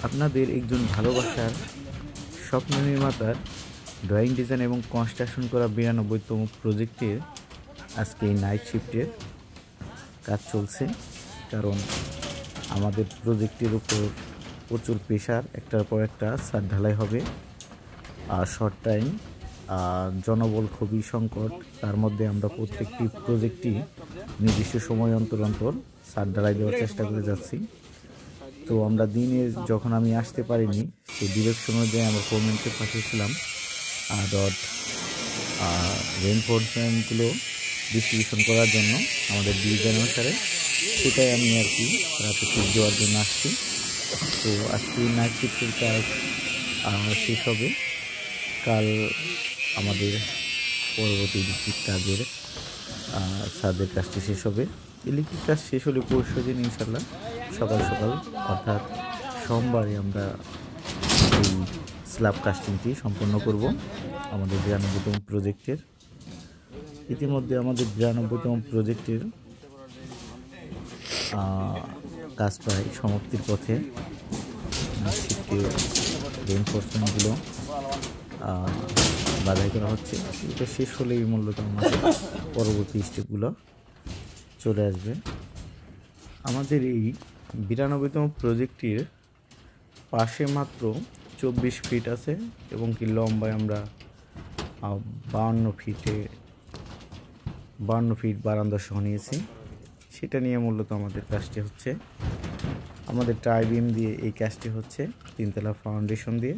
আপনাদের একজন ভালোবাসার স্বপ্ন নির্মাতার ড্রয়িং ডিজাইন এবং কনস্ট্রাকশন করা 92তম প্রজেক্টের আজকে এই নাইট শিফটের কাজ চলছে। কারণ আমাদের প্রজেক্টের উপর প্রচুর প্রেশার, একটার পর একটা ছাদ ঢালাই হবে আর শর্ট টাইম, জনবল খুবই সংকট। তার মধ্যে আমরা প্রত্যেকটি প্রজেক্টই নির্দিষ্ট সময় অন্তর অন্তর ছাদ ঢালাই দেওয়ার চেষ্টা করে যাচ্ছি। তো আমরা দিনে যখন আমি আসতে পারিনি, সেই ডিরেকশন অনুযায়ী আমরা ফোরম্যানকে পাঠিয়েছিলাম ডট রেনফোর্সমেন্টগুলো ডিস্ট্রিবিউশন করার জন্য আমাদের ডিজাইন অনুসারে। সেটাই আমি আর কি রাতে ঠিক দেওয়ার জন্য আসছি। তো আজকে নাইট শিফটের কাজ শেষ হবে, কাল আমাদের পরবর্তী ইলেকট্রিক কাজের ছাদের কাজটি শেষ হবে। ইলেকট্রিক কাজ শেষ হলে পরশু দিন ইনশাল্লাহ সকাল সকাল অর্থাৎ সোমবারে আমরা এই স্ল্যাব কাস্টিংটি সম্পন্ন করব আমাদের 92তম প্রজেক্টের। ইতিমধ্যে আমাদের 92তম প্রজেক্টের কাজ প্রায় সমাপ্তির পথে। শিফটের রেইনফোর্সমেন্টগুলো বাধাই করা হচ্ছে। এটা শেষ হলেই মূলত আমাদের পরবর্তী স্টেপগুলো চলে আসবে। আমাদের এই 92তম প্রজেক্টটির পাশে মাত্র 24 ফিট আছে এবং কি লম্বায় আমরা 52 ফিট বারান্দা সহ নিয়েছি। সেটা নিয়ে মূলত আমাদের কাজটি হচ্ছে। আমাদের টাই বিম দিয়ে এই কাজটি হচ্ছে, 3তলা ফাউন্ডেশন দিয়ে।